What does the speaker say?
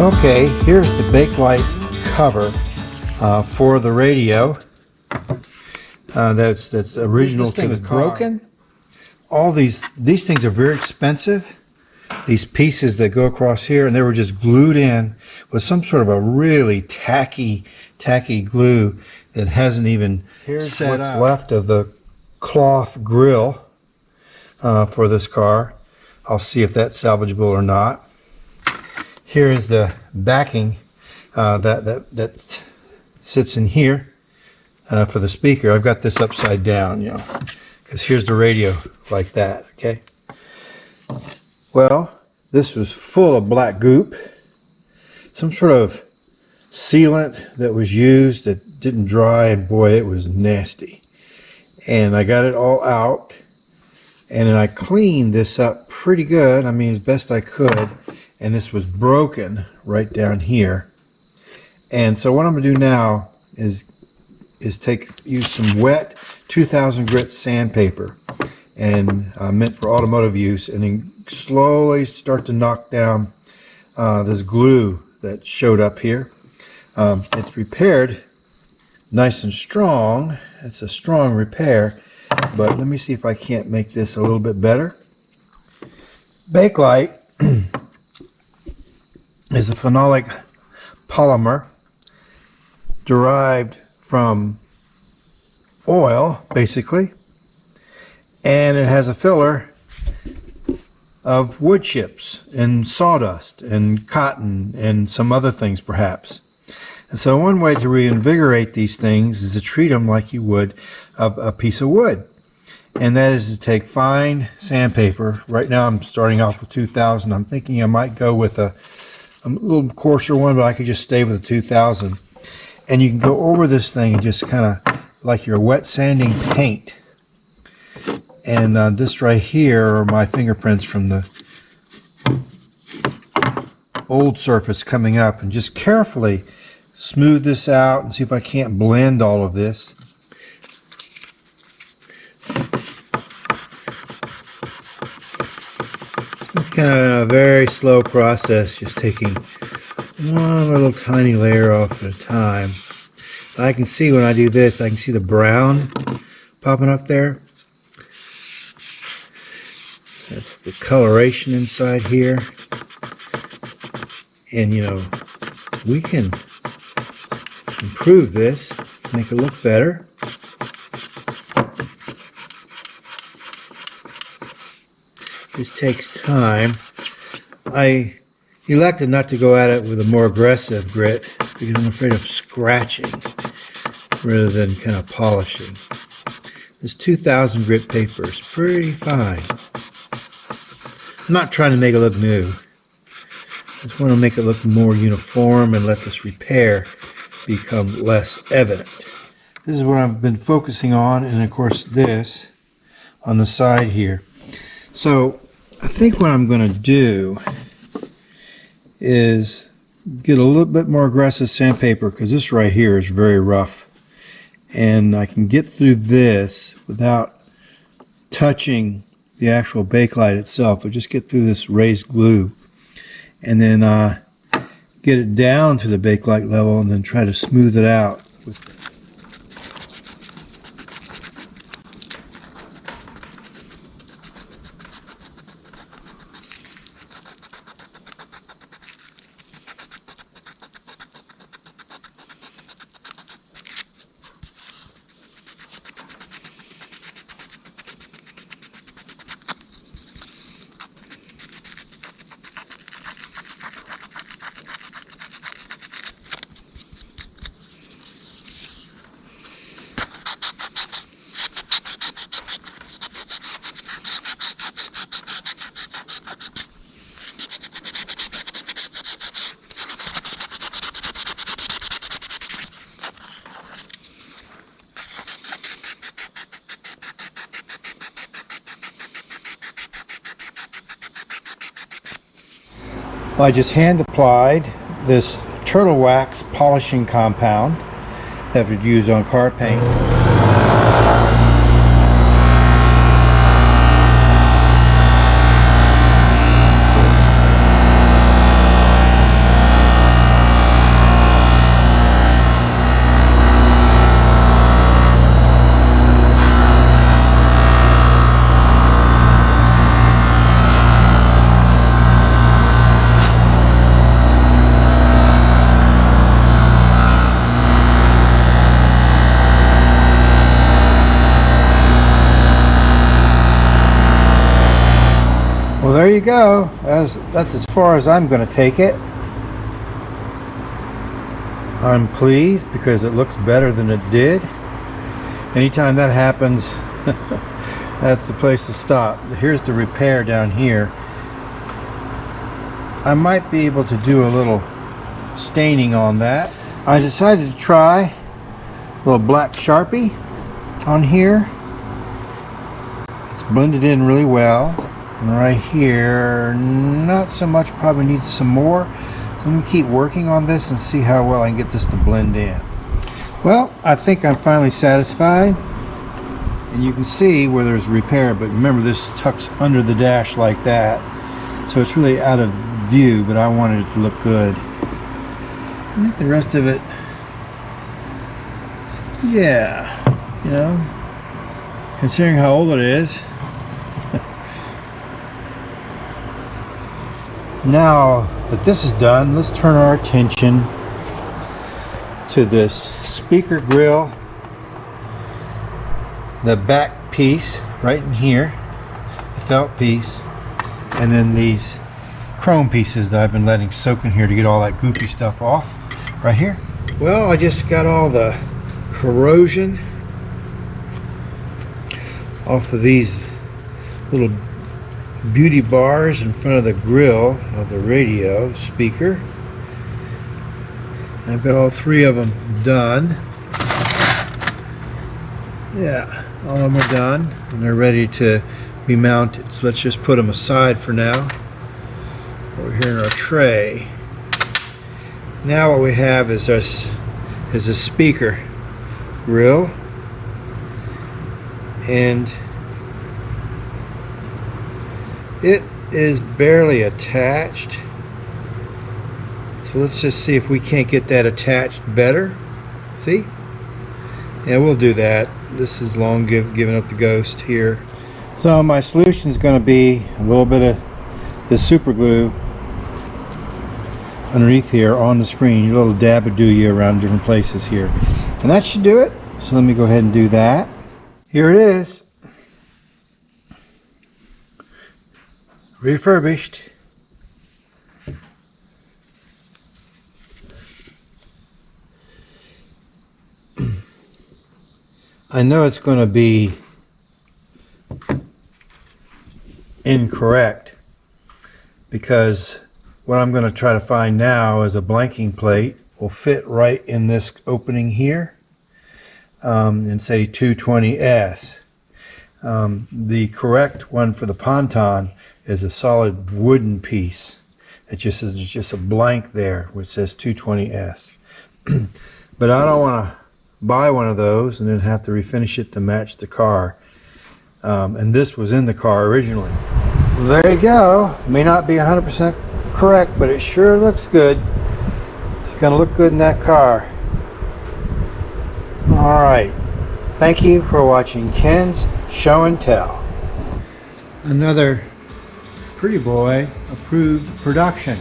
Okay, here's the Bakelite cover for the radio. That's original to the car. Broken. All these things are very expensive. These pieces that go across here, and they were just glued in with some sort of a really tacky glue that hasn't even set up. What's left of the cloth grill for this car. I'll see if that's salvageable or not. Here is the backing that sits in here for the speaker. I've got this upside down, you know, because here's the radio like that. Okay. Well, this was full of black goop, some sort of sealant that was used that didn't dry, and boy, it was nasty. And I got it all out, and then I cleaned this up pretty good. I mean, as best I could. And this was broken right down here. And so what I'm going to do now is use some wet 2000 grit sandpaper, and meant for automotive use, and then slowly start to knock down this glue that showed up here. It's repaired nice and strong. It's a strong repair, but let me see if I can't make this a little bit better. Bakelite is a phenolic polymer derived from oil, basically, and it has a filler of wood chips and sawdust and cotton and some other things perhaps. And so one way to reinvigorate these things is to treat them like you would a piece of wood, and that is to take fine sandpaper. Right now I'm starting off with 2000. I'm thinking I might go with a little coarser one, but I could just stay with the 2000. And you can go over this thing and just kind of like you're wet sanding paint. And this right here are my fingerprints from the old surface coming up, and just carefully smooth this out and see if I can't blend all of this. It's kind of a very slow process, just taking one little tiny layer off at a time. I can see when I do this, I can see the brown popping up there. That's the coloration inside here. And you know, we can improve this, make it look better. This takes time. I elected not to go at it with a more aggressive grit because I'm afraid of scratching rather than kind of polishing. This 2000 grit paper is pretty fine. I'm not trying to make it look new. I just want to make it look more uniform and let this repair become less evident. This is what I've been focusing on, and of course this on the side here. So I think what I'm going to do is get a little bit more aggressive sandpaper, because this right here is very rough, and I can get through this without touching the actual Bakelite itself, but just get through this raised glue, and then get it down to the Bakelite level, and then try to smooth it out. Well, I just hand applied this turtle wax polishing compound that we'd use on car paint. you go. That's as far as I'm going to take it. I'm pleased because it looks better than it did. Anytime that happens, that's the place to stop. Here's the repair down here. I might be able to do a little staining on that. I decided to try a little black Sharpie on here. It's blended in really well. And right here, not so much, probably needs some more. So let me keep working on this and see how well I can get this to blend in. Well, I think I'm finally satisfied. And you can see where there's repair, but remember this tucks under the dash like that. So it's really out of view, but I wanted it to look good. I think the rest of it, yeah, you know, considering how old it is. Now that this is done, let's turn our attention to this speaker grill, the back piece right in here, the felt piece, and then these chrome pieces that I've been letting soak in here to get all that goofy stuff off right here. Well, I just got all the corrosion off of these little beauty bars in front of the grill of the radio speaker. I've got all three of them done. Yeah, all of them are done and they're ready to be mounted. So let's just put them aside for now over here in our tray. Now what we have is a speaker grill, and it is barely attached. So let's just see if we can't get that attached better. See? Yeah, we'll do that. This is long giving up the ghost here. So my solution is going to be a little bit of this super glue underneath here on the screen, a little dab-a-doo-you around different places here, and that should do it. So let me go ahead and do that. Here it is, refurbished. I know it's going to be incorrect because what I'm going to try to find now is a blanking plate will fit right in this opening here, and say 220S. The correct one for the Ponton is a solid wooden piece. It just is just a blank there which says 220S. But I don't want to buy one of those and then have to refinish it to match the car. And this was in the car originally. Well, there you go. May not be 100% correct, but it sure looks good. It's going to look good in that car. Alright, thank you for watching Ken's Show and Tell. Another Pretty Boy approved production.